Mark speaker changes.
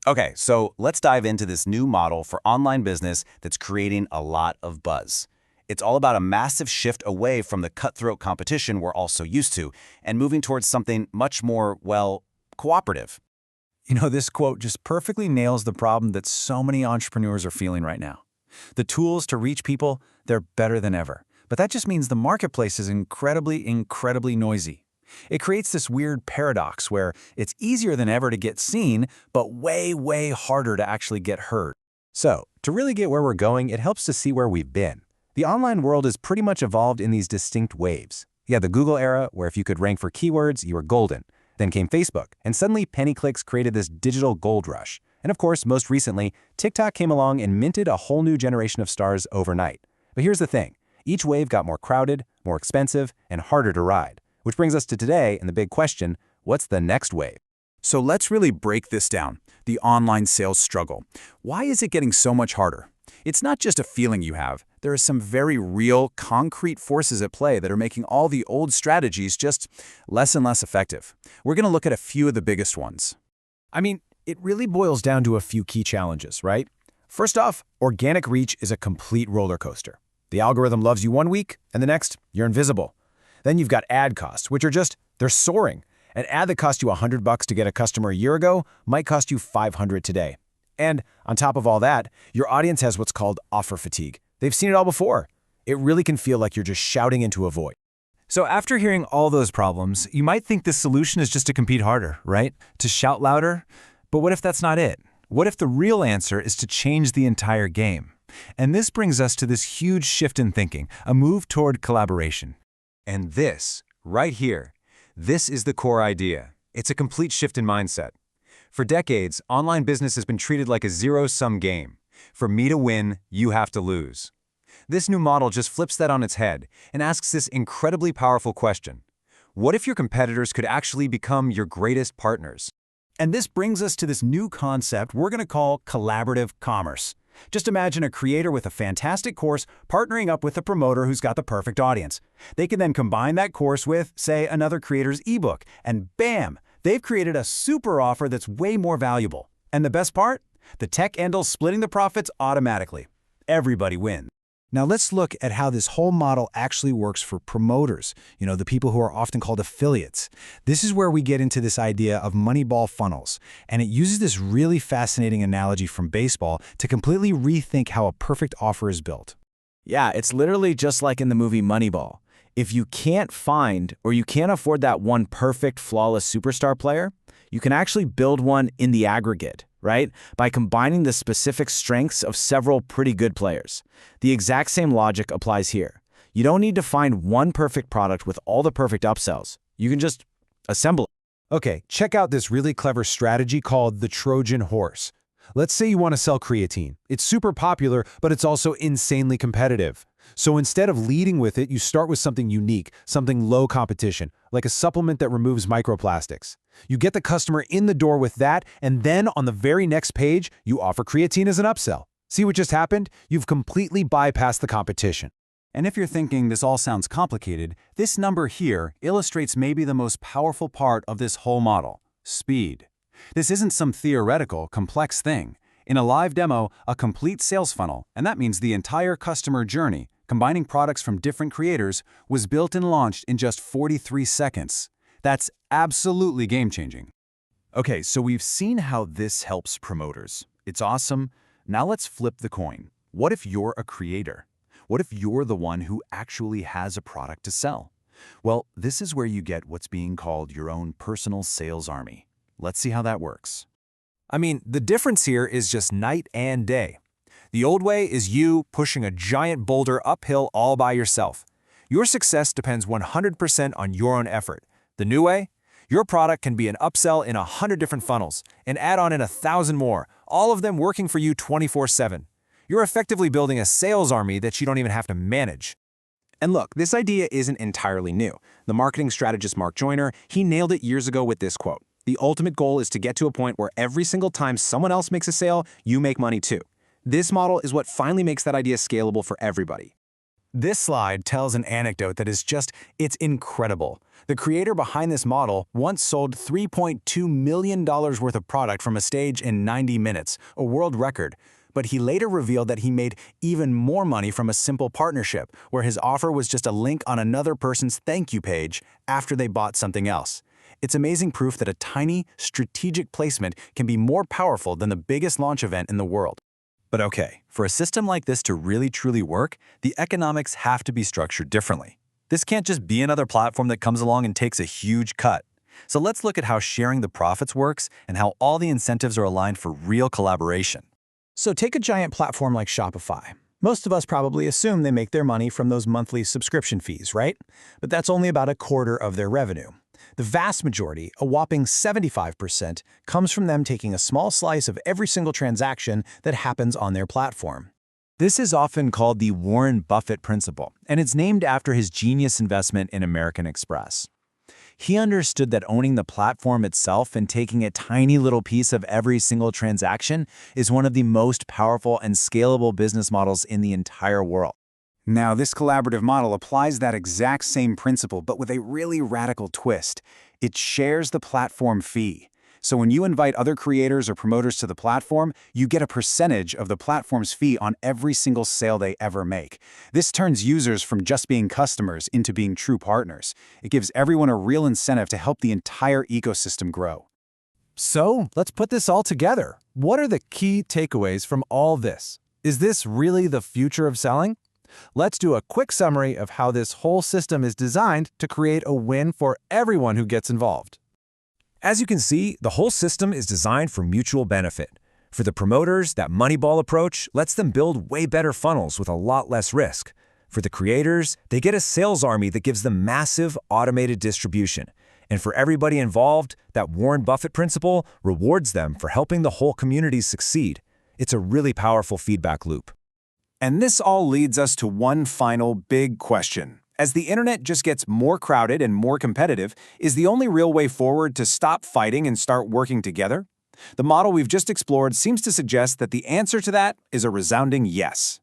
Speaker 1: Okay, so let's dive into this new model for online business that's creating a lot of buzz. It's all about a massive shift away from the cutthroat competition we're all so used to and moving towards something much more, well, cooperative.
Speaker 2: This quote just perfectly nails the problem that so many entrepreneurs are feeling right now. The tools to reach people, they're better than ever. But that just means the marketplace is incredibly noisy. It creates this weird paradox where it's easier than ever to get seen, but way harder to actually get heard.
Speaker 3: So, to really get where we're going, it helps to see where we've been. The online world is pretty much evolved in these distinct waves. You had the Google era, where if you could rank for keywords, you were golden. Then came Facebook, and suddenly penny clicks created this digital gold rush. And of course, most recently, TikTok came along and minted a whole new generation of stars overnight. But here's the thing. Each wave got more crowded, more expensive, and harder to ride. Which brings us to today and the big question, what's the next wave?
Speaker 2: So let's really break this down, the online sales struggle. Why is it getting so much harder? It's not just a feeling you have. There are some very real, concrete forces at play that are making all the old strategies just less and less effective. We're going to look at a few of the biggest ones. It really boils down to a few key challenges, right? First off, organic reach is a complete roller coaster. The algorithm loves you one week, and the next, you're invisible. Then you've got ad costs, which are they're soaring. An ad that cost you $100 to get a customer a year ago might cost you $500 today. And on top of all that, your audience has what's called offer fatigue. They've seen it all before. It really can feel like you're just shouting into a void.
Speaker 4: So after hearing all those problems, you might think the solution is just to compete harder, right? To shout louder? But what if that's not it? What if the real answer is to change the entire game? And this brings us to this huge shift in thinking, a move toward collaboration.
Speaker 3: And this, right here, this is the core idea. It's a complete shift in mindset. For decades, online business has been treated like a zero-sum game. For me to win, you have to lose. This new model just flips that on its head and asks this incredibly powerful question. What if your competitors could actually become your greatest partners?
Speaker 2: And this brings us to this new concept we're going to call collaborative commerce. Just imagine a creator with a fantastic course partnering up with a promoter who's got the perfect audience. They can then combine that course with, say, another creator's ebook, and bam, they've created a super offer that's way more valuable. And the best part? The tech handles splitting the profits automatically. Everybody wins. Now let's look at how this whole model actually works for promoters, the people who are often called affiliates. This is where we get into this idea of Moneyball funnels, and it uses this really fascinating analogy from baseball to completely rethink how a perfect offer is built. Yeah, it's literally just like in the movie Moneyball. If you can't find or you can't afford that one perfect, flawless superstar player, you can actually build one in the aggregate, right? By combining the specific strengths of several pretty good players. The exact same logic applies here. You don't need to find one perfect product with all the perfect upsells. You can just assemble it. Okay, check out this really clever strategy called the Trojan horse. Let's say you want to sell creatine. It's super popular, but it's also insanely competitive. So instead of leading with it, you start with something unique, something low competition, like a supplement that removes microplastics. You get the customer in the door with that, and then on the very next page, you offer creatine as an upsell. See what just happened? You've completely bypassed the competition. And if you're thinking this all sounds complicated, this number here illustrates maybe the most powerful part of this whole model: speed. This isn't some theoretical, complex thing. In a live demo, a complete sales funnel, and that means the entire customer journey, combining products from different creators, was built and launched in just 43 seconds. That's absolutely game-changing. Okay, so we've seen how this helps promoters. It's awesome. Now let's flip the coin. What if you're a creator? What if you're the one who actually has a product to sell? Well, this is where you get what's being called your own personal sales army. Let's see how that works.
Speaker 4: The difference here is just night and day. The old way is you pushing a giant boulder uphill all by yourself. Your success depends 100% on your own effort. The new way? Your product can be an upsell in 100 different funnels, an add-on in 1,000 more, all of them working for you 24/7. You're effectively building a sales army that you don't even have to manage.
Speaker 3: And look, this idea isn't entirely new. The marketing strategist Mark Joyner, he nailed it years ago with this quote. The ultimate goal is to get to a point where every single time someone else makes a sale, you make money too. This model is what finally makes that idea scalable for everybody.
Speaker 2: This slide tells an anecdote that is it's incredible. The creator behind this model once sold $3.2 million worth of product from a stage in 90 minutes, a world record. But he later revealed that he made even more money from a simple partnership, where his offer was just a link on another person's thank you page after they bought something else. It's amazing proof that a tiny, strategic placement can be more powerful than the biggest launch event in the world.
Speaker 4: But okay, for a system like this to really truly work, the economics have to be structured differently. This can't just be another platform that comes along and takes a huge cut. So let's look at how sharing the profits works and how all the incentives are aligned for real collaboration.
Speaker 2: So take a giant platform like Shopify. Most of us probably assume they make their money from those monthly subscription fees, right? But that's only about a quarter of their revenue. The vast majority, a whopping 75%, comes from them taking a small slice of every single transaction that happens on their platform.
Speaker 3: This is often called the Warren Buffett principle, and it's named after his genius investment in American Express. He understood that owning the platform itself and taking a tiny little piece of every single transaction is one of the most powerful and scalable business models in the entire world.
Speaker 2: Now, this collaborative model applies that exact same principle, but with a really radical twist. It shares the platform fee. So when you invite other creators or promoters to the platform, you get a percentage of the platform's fee on every single sale they ever make. This turns users from just being customers into being true partners. It gives everyone a real incentive to help the entire ecosystem grow.
Speaker 4: So, let's put this all together. What are the key takeaways from all this? Is this really the future of selling? Let's do a quick summary of how this whole system is designed to create a win for everyone who gets involved. As you can see, the whole system is designed for mutual benefit. For the promoters, that Moneyball approach lets them build way better funnels with a lot less risk. For the creators, they get a sales army that gives them massive automated distribution. And for everybody involved, that Warren Buffett principle rewards them for helping the whole community succeed. It's a really powerful feedback loop.
Speaker 2: And this all leads us to one final big question. As the internet just gets more crowded and more competitive, is the only real way forward to stop fighting and start working together? The model we've just explored seems to suggest that the answer to that is a resounding yes.